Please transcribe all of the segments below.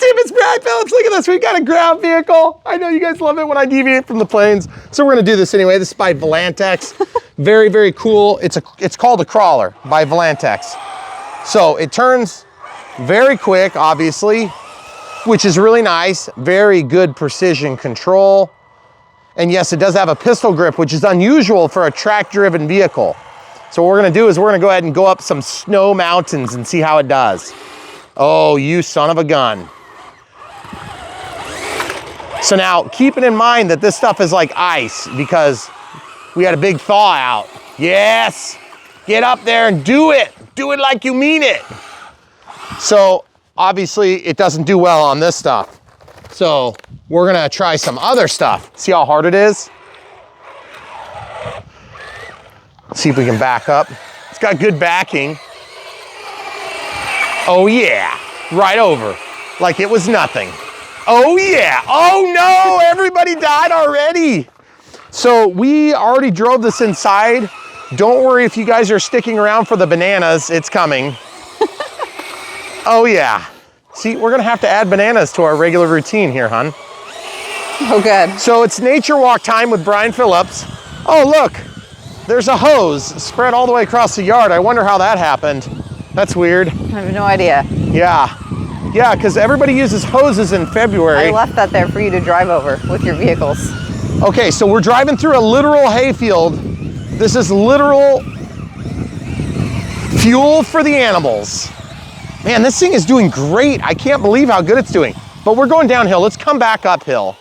YouTube, it's Brad Phillips. Look at this, we got a ground vehicle. I know you guys love it when I deviate from the planes. So we're gonna do this anyway. This is by Volantex. Very, very cool. It's called a crawler by Volantex. So it turns very quick, obviously, which is really nice. Very good precision control. And yes, it does have a pistol grip, which is unusual for a track-driven vehicle. So what we're gonna do is we're gonna go ahead and go up some snow mountains and see how it does. Oh, you son of a gun. So now, keeping in mind that this stuff is like ice because we had a big thaw out. Yes, get up there and do it. Do it like you mean it. So obviously it doesn't do well on this stuff. So we're gonna try some other stuff. See how hard it is? See if we can back up. It's got good backing. Oh yeah, right over, like it was nothing. Oh yeah, oh no, everybody died already. So we already drove this inside. Don't worry if you guys are sticking around for the bananas, it's coming. Oh yeah. See, we're gonna have to add bananas to our regular routine here, hon. Oh good. So it's nature walk time with Brian Phillips. Oh look, there's a hose spread all the way across the yard. I wonder how that happened. That's weird. I have no idea. Yeah. Yeah, because everybody uses hoses in February. I left that there for you to drive over with your vehicles. Okay, so we're driving through a literal hayfield. This is literal fuel for the animals. Man, this thing is doing great. I can't believe how good it's doing. But we're going downhill. Let's come back uphill.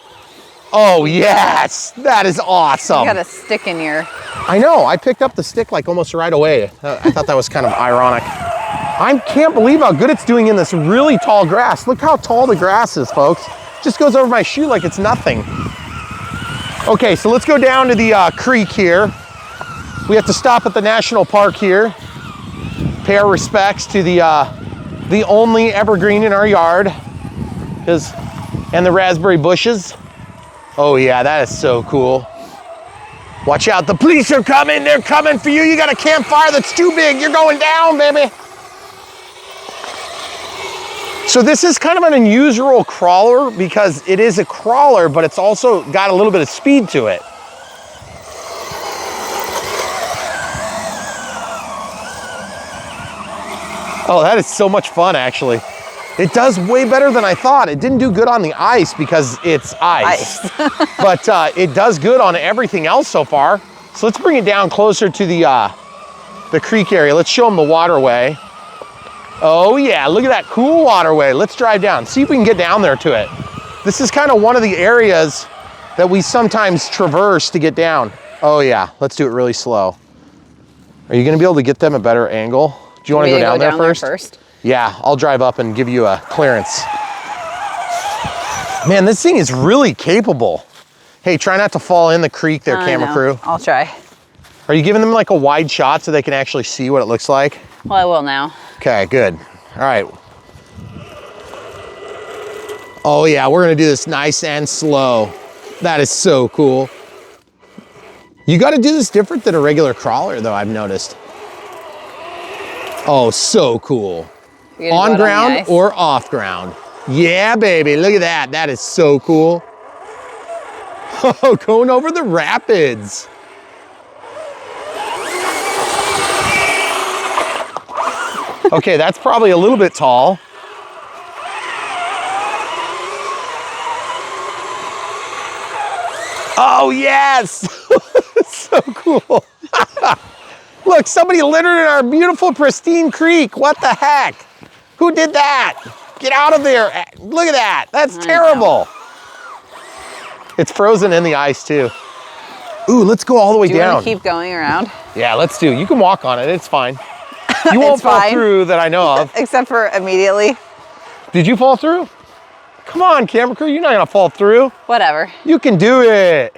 Oh, yes. That is awesome. You got a stick in your... I know. I picked up the stick like almost right away. I thought that was kind of ironic. I can't believe how good it's doing in this really tall grass. Look how tall the grass is, folks. Just goes over my shoe like it's nothing. Okay, so let's go down to the creek here. We have to stop at the national park here. Pay our respects to the only evergreen in our yard. And the raspberry bushes. Oh yeah, that is so cool. Watch out, the police are coming. They're coming for you. You got a campfire that's too big. You're going down, baby. So this is kind of an unusual crawler because it is a crawler, but it's also got a little bit of speed to it. Oh, that is so much fun, actually. It does way better than I thought. It didn't do good on the ice because it's ice. But it does good on everything else so far. So let's bring it down closer to the creek area. Let's show them the waterway. Oh yeah, look at that cool waterway. Let's drive down, see if we can get down there to it. This is kind of one of the areas that we sometimes traverse to get down. Oh yeah, let's do it really slow. Are you gonna be able to get them a better angle? Do you wanna go down there first? Yeah, I'll drive up and give you a clearance. Man, this thing is really capable. Hey, try not to fall in the creek there, camera crew. I'll try. Are you giving them like a wide shot so they can actually see what it looks like? Well, I will now. Okay, good. All right. Oh yeah, we're gonna do this nice and slow. That is so cool. You gotta do this different than a regular crawler though, I've noticed. Oh, so cool. On ground or off ground. Yeah, baby, look at that. That is so cool. Oh, going over the rapids. Okay, that's probably a little bit tall. Oh, yes. So cool. Look, somebody littered in our beautiful, pristine creek. What the heck? Who did that? Get out of there. Look at that. That's terrible. It's frozen in the ice, too. Ooh, let's go all the way down. Do you want to keep going around? Yeah, let's do. You can walk on it. It's fine. You won't fall through that I know of. Except for immediately. Did you fall through? Come on, camera crew. You're not going to fall through. Whatever. You can do it.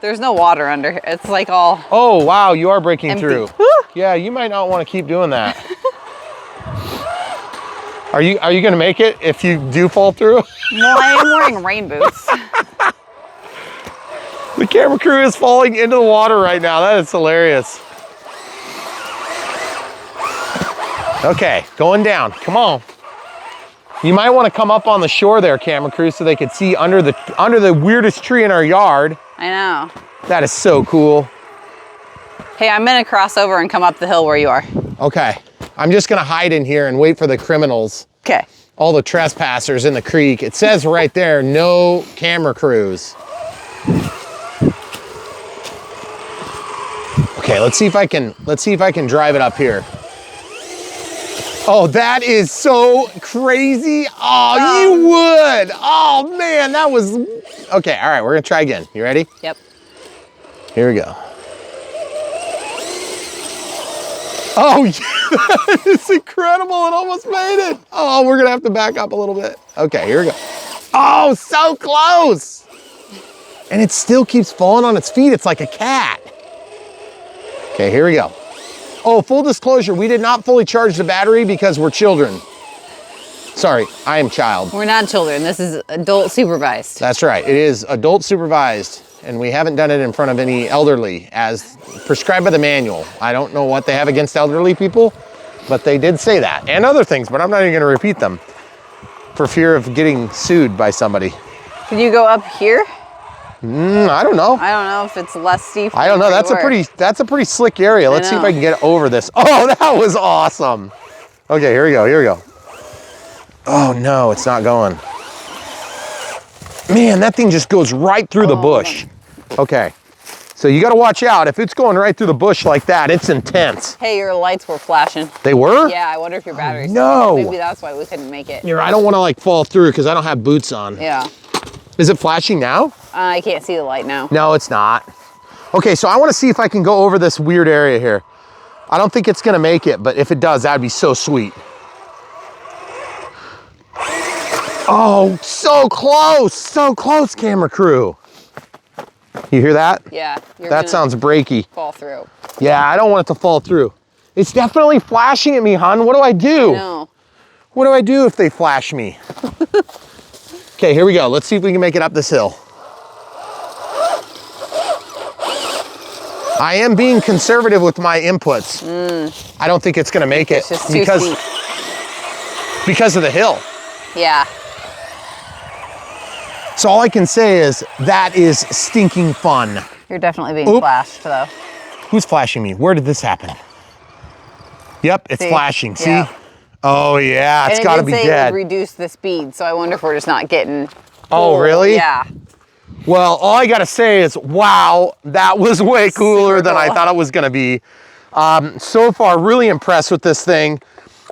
There's no water under here. It's like all... Oh, wow. You are breaking empty. through. Yeah, you might not want to keep doing that. Are you going to make it if you do fall through? Well, I am wearing rain boots. The camera crew is falling into the water right now. That is hilarious. Okay, going down. Come on. You might want to come up on the shore there, camera crew, so they could see under the weirdest tree in our yard. I know. That is so cool. Hey, I'm gonna cross over and come up the hill where you are. Okay, I'm just gonna hide in here and wait for the criminals. Okay. All the trespassers in the creek. It says right there, no camera crews. Okay, let's see if I can drive it up here. Oh, that is so crazy. Oh, you would. Oh man, that was, okay, all right, we're gonna try again. You ready? Yep. Here we go. Oh, yeah, that is incredible. It almost made it. Oh, we're gonna have to back up a little bit. Okay, here we go. Oh, so close. And it still keeps falling on its feet. It's like a cat. Okay, here we go. Oh, full disclosure, we did not fully charge the battery because we're children. Sorry, I am child. We're not children. This is adult supervised. That's right. It is adult supervised, and we haven't done it in front of any elderly as prescribed by the manual. I don't know what they have against elderly people, but they did say that and other things, but I'm not even going to repeat them for fear of getting sued by somebody. Could you go up here? I don't know. I don't know if it's less steep. I don't know. That's a pretty slick area. Let's see if I can get over this. Oh, that was awesome. Okay, here we go. Here we go. Oh no, it's not going. Man, that thing just goes right through the bush. Okay, so you got to watch out. If it's going right through the bush like that, it's intense. Hey, your lights were flashing. They were? Yeah, I wonder if your battery's no. Maybe that's why we couldn't make it. I don't want to like fall through because I don't have boots on. Yeah. Is it flashing now? I can't see the light now. No, it's not. Okay, so I want to see if I can go over this weird area here. I don't think it's gonna make it, but if it does, that'd be so sweet. Oh, so close, camera crew. You hear that? Yeah. That sounds breaky. Fall through. Yeah, I don't want it to fall through. It's definitely flashing at me, hon. What do I do? No. What do I do if they flash me? Okay, here we go. Let's see if we can make it up this hill. I am being conservative with my inputs. I don't think it's gonna make it It's just too steep. Because of the hill. Yeah. So all I can say is that is stinking fun. You're definitely being flashed though. Who's flashing me? Where did this happen? Yep, it's flashing. See? Yeah. Oh yeah, it's gotta be dead. It did say it would reduce the speed, so I wonder if we're just not getting. Oh really? Yeah. Well, all I gotta say is, wow, that was way cooler than I thought it was gonna be. So far, really impressed with this thing.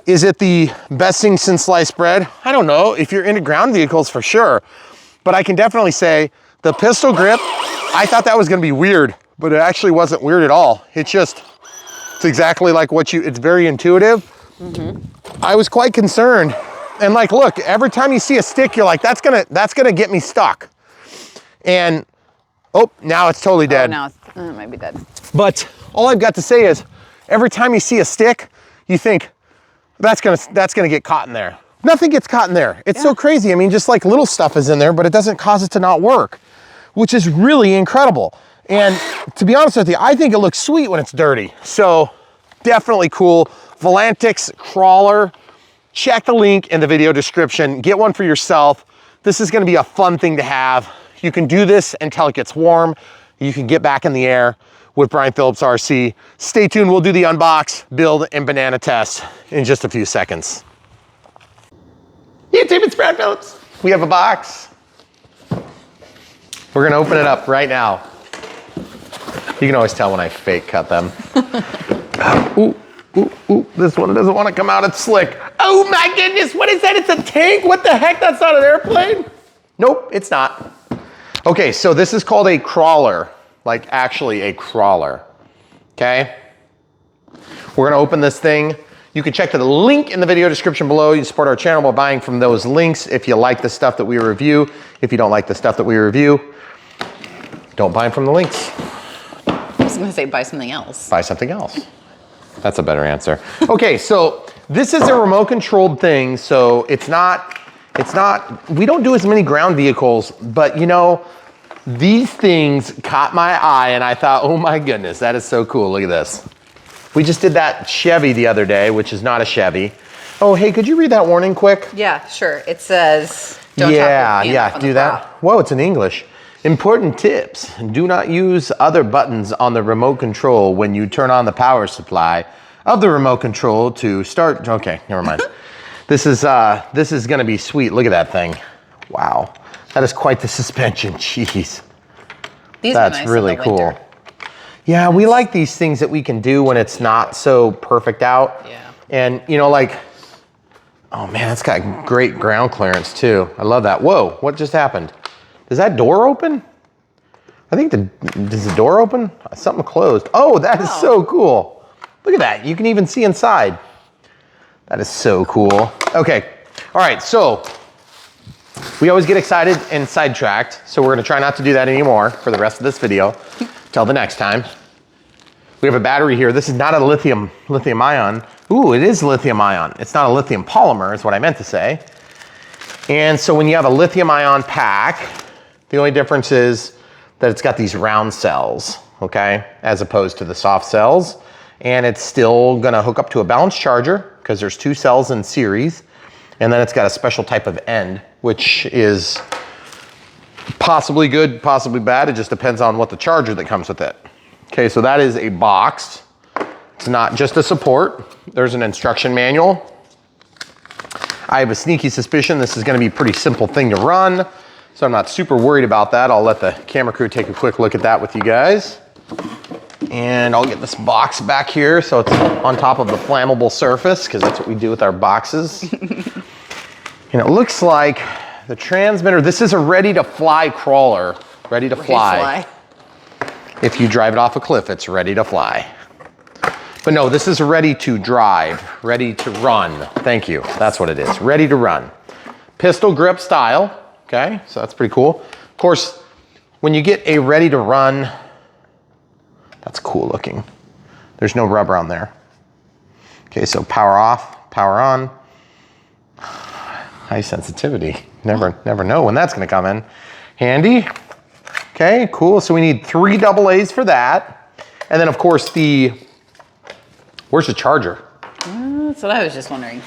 Is it the best thing since sliced bread? I don't know. If you're into ground vehicles, for sure. But I can definitely say the pistol grip, I thought that was gonna be weird, but it actually wasn't weird at all. It's exactly like it's very intuitive. I was quite concerned. And like, look, every time you see a stick, you're like, that's gonna get me stuck. And, oh, now it's totally dead. Oh, now it might be dead. But all I've got to say is, every time you see a stick, you think, that's gonna get caught in there. Nothing gets caught in there. It's so crazy. I mean, just like little stuff is in there, but it doesn't cause it to not work, which is really incredible. And to be honest with you, I think it looks sweet when it's dirty. So definitely cool. Volantex crawler. Check the link in the video description. Get one for yourself. This is gonna be a fun thing to have. You can do this until it gets warm. You can get back in the air with Brian Phillips RC. Stay tuned, we'll do the unbox, build, and banana test in just a few seconds. YouTube, it's Brian Phillips. We have a box. We're gonna open it up right now. You can always tell when I fake cut them. Ooh, this one doesn't want to come out, it's slick. Oh my goodness, what is that? It's a tank? What the heck, that's not an airplane? Nope, it's not. Okay, so this is called a crawler, like actually a crawler, okay? We're gonna open this thing. You can check the link in the video description below. You can support our channel by buying from those links if you like the stuff that we review. If you don't like the stuff that we review, don't buy them from the links. I was gonna say buy something else. Buy something else. That's a better answer. Okay, so this is a remote controlled thing, so it's not, we don't do as many ground vehicles, but you know, these things caught my eye and I thought, oh my goodness, that is so cool, look at this. We just did that Chevy the other day, which is not a Chevy. Oh, hey, could you read that warning quick? Yeah, sure. It says, don't Yeah, tap your hand yeah, on do the that. prop. Whoa, it's in English. Important tips. Do not use other buttons on the remote control when you turn on the power supply of the remote control to start. Okay, never mind. This is gonna be sweet. Look at that thing. Wow, that is quite the suspension. Jeez. These That's are nice really in the cool. winter. Yeah, we like these things that we can do when it's not so perfect out. Yeah. And you know, like, oh man, it's got great ground clearance too. I love that. Whoa, what just happened? Does that door open? I think does the door open? Something closed. Oh, that is so cool. Look at that. You can even see inside. That is so cool. Okay. All right. So we always get excited and sidetracked. So we're going to try not to do that anymore for the rest of this video. Till the next time. We have a battery here. This is not a lithium ion. Ooh, it is lithium ion. It's not a lithium polymer is what I meant to say. And so when you have a lithium ion pack, the only difference is that it's got these round cells, okay, as opposed to the soft cells. And it's still gonna hook up to a balanced charger because there's 2 cells in series. And then it's got a special type of end, which is possibly good, possibly bad. It just depends on what the charger that comes with it. Okay, so that is a box. It's not just a support. There's an instruction manual. I have a sneaky suspicion this is gonna be a pretty simple thing to run, so I'm not super worried about that. I'll let the camera crew take a quick look at that with you guys. And I'll get this box back here so it's on top of the flammable surface, because that's what we do with our boxes. And it looks like the transmitter, this is a ready to fly crawler. Ready to fly. If you drive it off a cliff, it's ready to fly. But no, this is ready to drive, ready to run. Thank you, that's what it is, ready to run. Pistol grip style, okay, so that's pretty cool. Of course, when you get a ready to run, that's cool looking. There's no rubber on there. Okay, so power off, power on. High sensitivity, never know when that's gonna come in. Handy, okay, cool. So we need 3 AA's for that. And then of course where's the charger? That's what I was just wondering.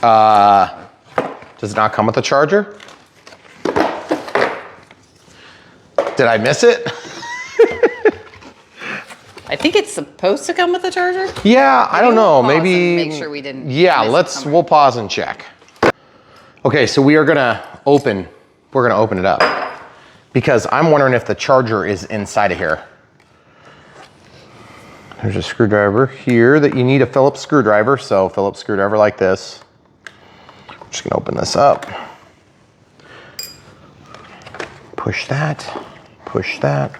Does it not come with a charger? Did I miss it? I think it's supposed to come with a charger. Yeah, I don't know. Maybe. Make sure we didn't. Yeah, we'll pause and check. Okay, so we're gonna open it up because I'm wondering if the charger is inside of here. There's a screwdriver here that you need a Phillips screwdriver. So Phillips screwdriver like this. I'm just gonna open this up. Push that, push that.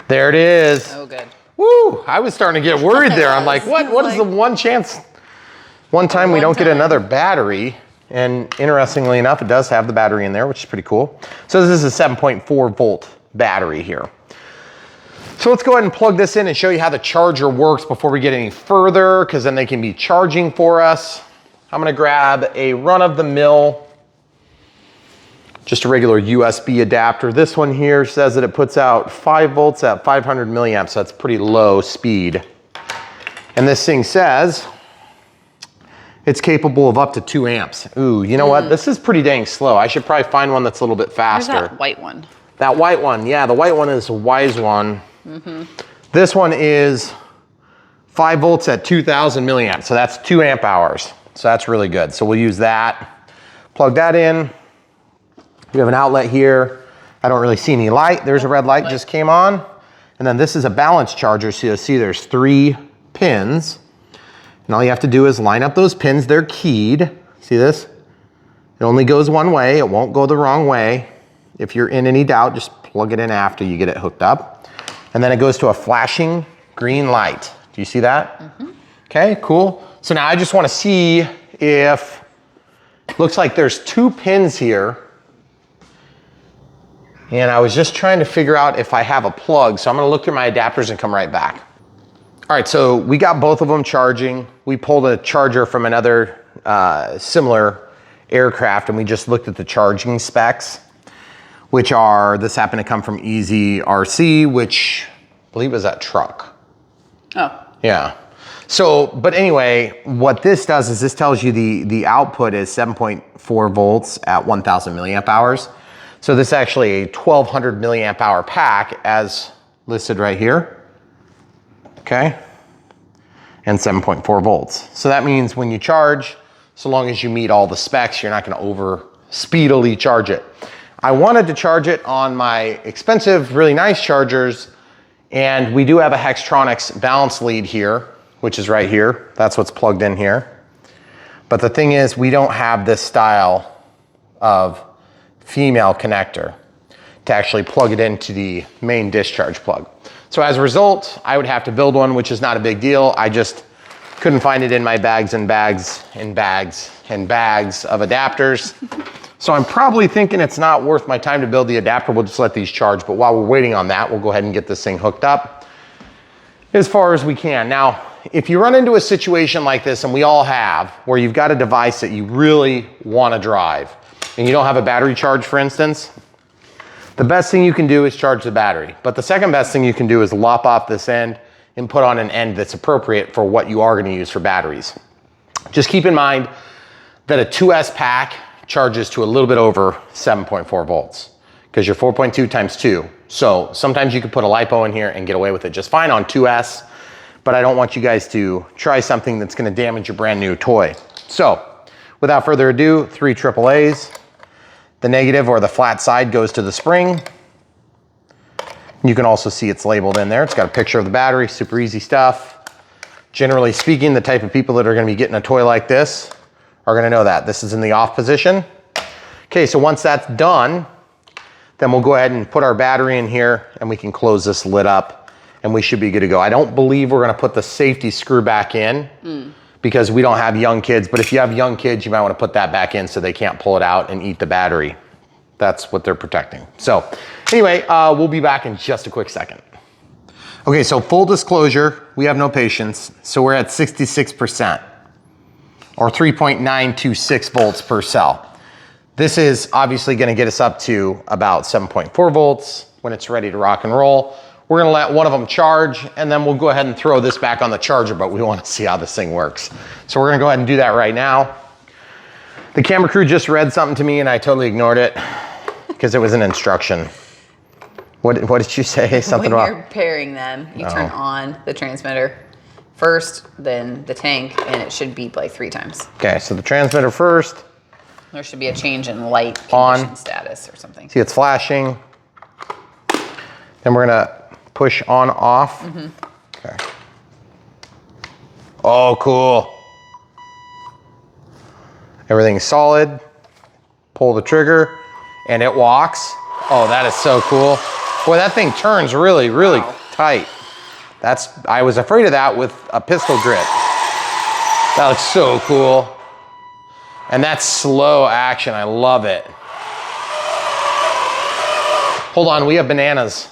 There it is. Oh, good. Woo, I was starting to get worried there. I'm like, what is the one time we don't get another battery? And interestingly enough, it does have the battery in there, which is pretty cool. So this is a 7.4 volt battery here. So let's go ahead and plug this in and show you how the charger works before we get any further, because then they can be charging for us. I'm gonna grab a run-of-the-mill, just a regular USB adapter. This one here says that it puts out 5 volts at 500 milliamps, so that's pretty low speed. And this thing says it's capable of up to 2 amps. Ooh, you know what? This is pretty dang slow. I should probably find one that's a little bit faster. Where's that white one? That white one, yeah, the white one is a wise one. This one is 5 volts at 2000 milliamps, so that's 2 amp hours. So that's really good. So we'll use that. Plug that in. We have an outlet here. I don't really see any light. There's a red light just came on. And then this is a balance charger, so you'll see there's 3 pins. And all you have to do is line up those pins. They're keyed. See this? It only goes one way. It won't go the wrong way. If you're in any doubt, just plug it in after you get it hooked up. And then it goes to a flashing green light. Do you see that? Okay, cool. So now I just want to see if, looks like there's 2 pins here. And I was just trying to figure out if I have a plug. So I'm gonna look through my adapters and come right back. All right, so we got both of them charging. We pulled a charger from another similar aircraft, and we just looked at the charging specs, which are, this happened to come from Easy RC, which I believe is that truck. Oh. Yeah. So, but anyway, what this does is this tells you the output is 7.4 volts at 1000 milliamp hours. So this is actually a 1200 milliamp hour pack as listed right here. Okay. And 7.4 volts. So that means when you charge, so long as you meet all the specs, you're not gonna over speedily charge it. I wanted to charge it on my expensive, really nice chargers, and we do have a Hextronics balance lead here, which is right here. That's what's plugged in here. But the thing is, we don't have this style of female connector to actually plug it into the main discharge plug. So as a result, I would have to build one, which is not a big deal. I just couldn't find it in my bags and bags and bags and bags of adapters. So I'm probably thinking it's not worth my time to build the adapter. We'll just let these charge. But while we're waiting on that, we'll go ahead and get this thing hooked up as far as we can. Now, if you run into a situation like this, and we all have, where you've got a device that you really want to drive, and you don't have a battery charge, for instance, the best thing you can do is charge the battery. But the second best thing you can do is lop off this end and put on an end that's appropriate for what you are going to use for batteries. Just keep in mind that a 2S pack charges to a little bit over 7.4 volts because you're 4.2 times 2. So sometimes you could put a LiPo in here and get away with it just fine on 2S, but I don't want you guys to try something that's going to damage your brand new toy. So without further ado, 3 AAAs. The negative or the flat side goes to the spring. You can also see it's labeled in there. It's got a picture of the battery, super easy stuff. Generally speaking, the type of people that are going to be getting a toy like this are going to know that. This is in the off position. Okay, so once that's done, then we'll go ahead and put our battery in here and we can close this lid up and we should be good to go. I don't believe we're going to put the safety screw back in because we don't have young kids, but if you have young kids, you might want to put that back in so they can't pull it out and eat the battery. That's what they're protecting. So anyway, we'll be back in just a quick second. Okay, so full disclosure, we have no patience. So we're at 66% or 3.926 volts per cell. This is obviously gonna get us up to about 7.4 volts when it's ready to rock and roll. We're gonna let one of them charge and then we'll go ahead and throw this back on the charger, but we wanna see how this thing works. So we're gonna go ahead and do that right now. The camera crew just read something to me and I totally ignored it because it was an instruction. What did you say? Something about? When you're pairing them, you turn on the transmitter first, then the tank, and it should beep like 3 times. Okay, so the transmitter first. There should be a change in light condition status or something. See, it's flashing. Then we're gonna push on off. Okay. Oh, cool. Everything's solid. Pull the trigger and it walks. Oh, that is so cool. Boy, that thing turns really, really tight. I was afraid of that with a pistol grip. That looks so cool. And that's slow action, I love it. Hold on, we have bananas.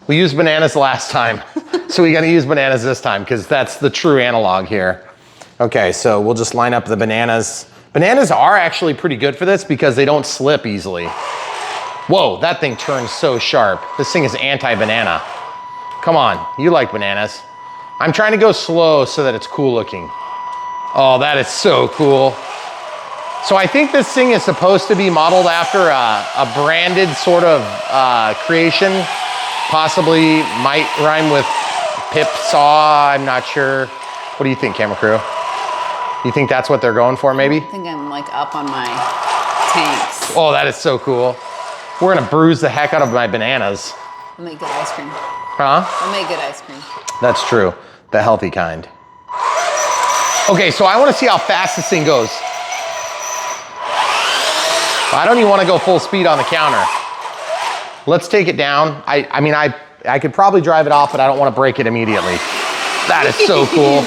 We used bananas last time, so we gotta use bananas this time because that's the true analog here. Okay, so we'll just line up the bananas. Bananas are actually pretty good for this because they don't slip easily. Whoa, that thing turns so sharp. This thing is anti-banana. Come on, you like bananas. I'm trying to go slow so that it's cool looking. Oh, that is so cool. So I think this thing is supposed to be modeled after a branded sort of creation. Possibly might rhyme with pip saw, I'm not sure. What do you think, camera crew? You think that's what they're going for, maybe? I think I'm like up on my tanks. Oh, that is so cool. We're gonna bruise the heck out of my bananas. I'll make good ice cream. Huh? I'll make good ice cream. That's true, the healthy kind. Okay, so I wanna see how fast this thing goes. I don't even wanna go full speed on the counter. Let's take it down. I mean, I could probably drive it off, but I don't wanna break it immediately. That is so cool.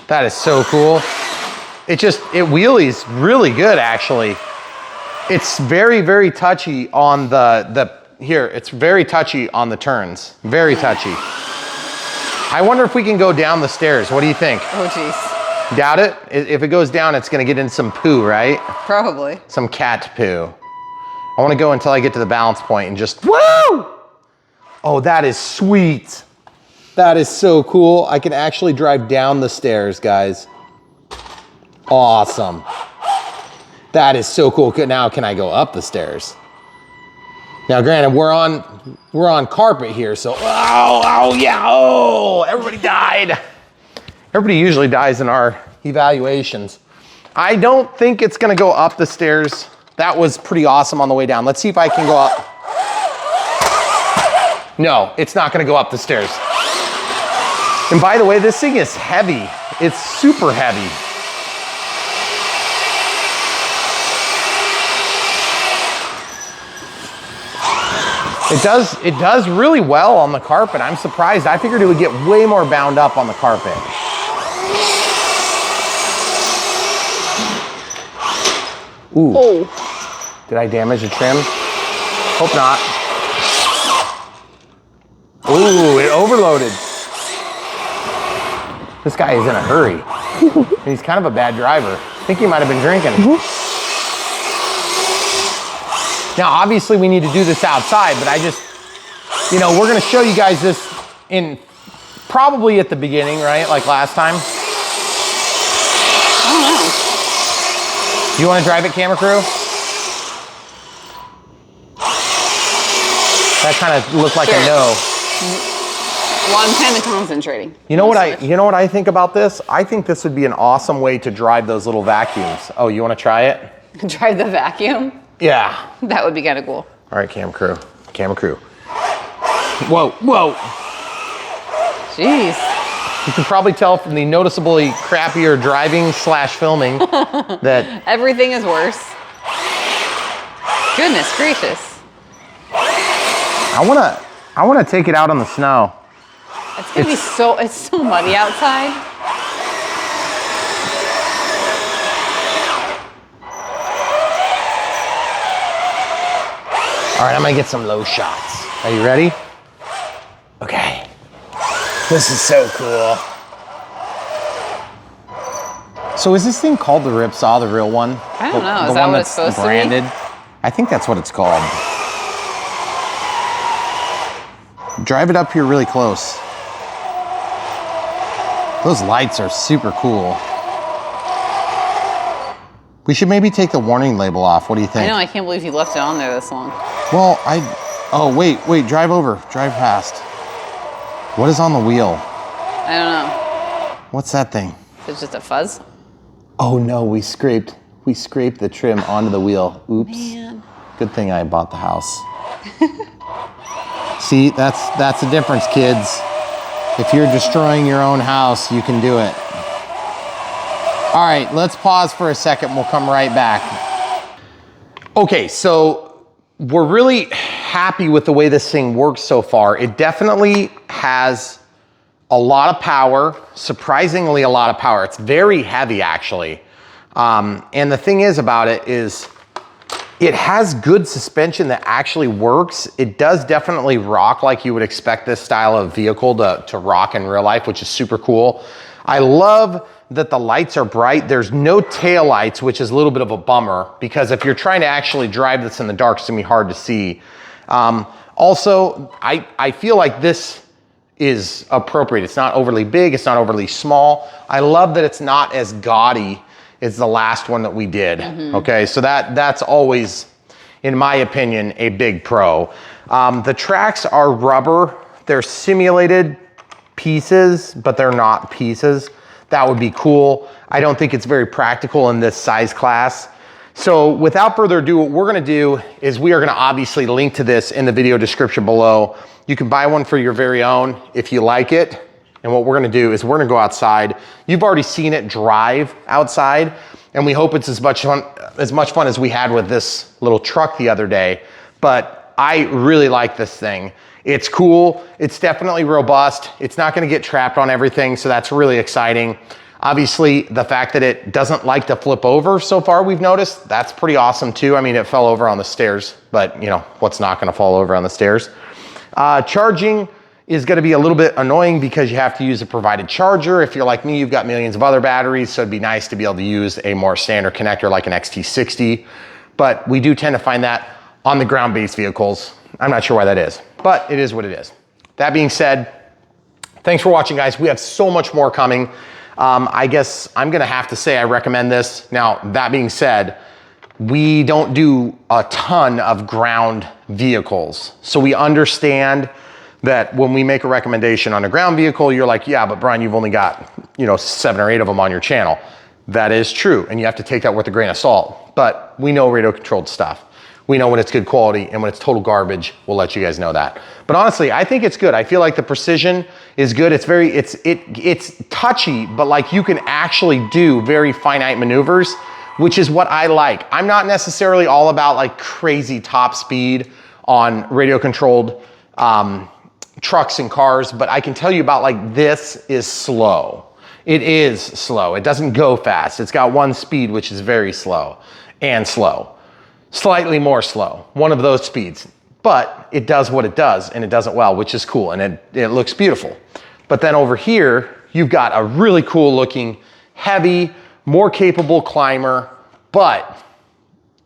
That is so cool. It wheelies really good, actually. It's very, very touchy on it's very touchy on the turns. Very touchy. I wonder if we can go down the stairs. What do you think? Oh, geez. Doubt it? If it goes down, it's gonna get in some poo, right? Probably. Some cat poo. I wanna go until I get to the balance point and just, woo! Oh, that is sweet. That is so cool. I can actually drive down the stairs, guys. Awesome. That is so cool. Now can I go up the stairs? Now, granted, we're on carpet here, so, oh, yeah, oh, everybody died. Everybody usually dies in our evaluations. I don't think it's gonna go up the stairs. That was pretty awesome on the way down. Let's see if I can go up. No, it's not gonna go up the stairs. And by the way, this thing is heavy. It's super heavy. It does really well on the carpet. I'm surprised. I figured it would get way more bound up on the carpet. Ooh. Oh. Did I damage the trim? Hope not. Ooh, it overloaded. This guy is in a hurry. He's kind of a bad driver. I think he might have been drinking. Now, obviously we need to do this outside, but I just, you know, we're gonna show you guys this in probably at the beginning, right? Like last time. I don't know. Do you wanna drive it, camera crew? That kind of looked like a no. Well, I'm kind of concentrating. You know what I think about this? I think this would be an awesome way to drive those little vacuums. Oh, you wanna try it? Drive the vacuum? Yeah. That would be kind of cool. All right, camera crew. Whoa, whoa. Jeez. You can probably tell from the noticeably crappier driving / filming that everything is worse. Goodness gracious. I wanna take it out on the snow. It's gonna be it's so muddy outside. All right, I'm gonna get some low shots. Are you ready? Okay. This is so cool. So is this thing called the ripsaw, the real one? I don't know. The Is that one what it's that's supposed branded? to be? I think that's what it's called. Drive it up here really close. Those lights are super cool. We should maybe take the warning label off. What do you think? I know, I can't believe you left it on there this long. Well, oh, wait, drive past. What is on the wheel? I don't know. What's that thing? It's just a fuzz. Oh no, we scraped the trim onto the wheel. Oops. Man. Good thing I bought the house. See, that's the difference, kids. If you're destroying your own house, you can do it. All right, let's pause for a second. We'll come right back. Okay, so we're really happy with the way this thing works so far. It definitely has a lot of power, surprisingly a lot of power. It's very heavy, actually. And the thing is about it is it has good suspension that actually works. It does definitely rock like you would expect this style of vehicle to rock in real life, which is super cool. I love that the lights are bright. There's no tail lights, which is a little bit of a bummer because if you're trying to actually drive this in the dark, it's gonna be hard to see. Also, I feel like this is appropriate. It's not overly big, it's not overly small. I love that it's not as gaudy as the last one that we did. Okay, so that's always, in my opinion, a big pro. The tracks are rubber. They're simulated pieces, but they're not pieces. That would be cool. I don't think it's very practical in this size class. So without further ado, what we're gonna do is we are gonna obviously link to this in the video description below. You can buy one for your very own if you like it. And what we're gonna do is we're gonna go outside. You've already seen it drive outside, and we hope it's as much fun as we had with this little truck the other day. But I really like this thing. It's cool, it's definitely robust. It's not gonna get trapped on everything, so that's really exciting. Obviously, the fact that it doesn't like to flip over so far, we've noticed, that's pretty awesome too. I mean, it fell over on the stairs, but you know, what's not gonna fall over on the stairs? Charging is gonna be a little bit annoying because you have to use a provided charger. If you're like me, you've got millions of other batteries, so it'd be nice to be able to use a more standard connector like an XT60. But we do tend to find that on the ground-based vehicles. I'm not sure why that is, but it is what it is. That being said, thanks for watching, guys. We have so much more coming. I guess I'm gonna have to say I recommend this. Now, that being said, we don't do a ton of ground vehicles. So we understand that when we make a recommendation on a ground vehicle, you're like, yeah, but Brian, you've only got, 7 or 8 of them on your channel. That is true, and you have to take that with a grain of salt. But we know radio controlled stuff. We know when it's good quality, and when it's total garbage, we'll let you guys know that. But honestly, I think it's good. I feel like the precision is good. It's touchy, but like you can actually do very finite maneuvers, which is what I like. I'm not necessarily all about like crazy top speed on radio controlled trucks and cars, but I can tell you about like this is slow. It is slow. It doesn't go fast. It's got one speed, which is very slow and slow. Slightly more slow, one of those speeds. But it does what it does, and it does it well, which is cool, and it looks beautiful. But then over here, you've got a really cool looking, heavy, more capable climber, but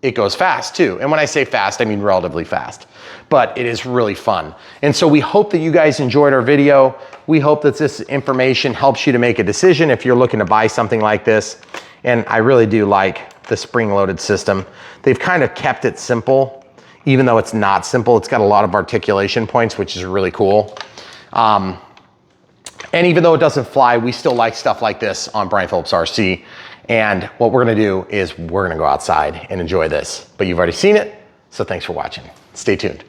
it goes fast too. And when I say fast, I mean relatively fast. But it is really fun. And so we hope that you guys enjoyed our video. We hope that this information helps you to make a decision if you're looking to buy something like this. And I really do like the spring-loaded system. They've kind of kept it simple, even though it's not simple. It's got a lot of articulation points, which is really cool. And even though it doesn't fly, we still like stuff like this on Brian Phillips RC. And what we're gonna do is we're gonna go outside and enjoy this. But you've already seen it, so thanks for watching. Stay tuned.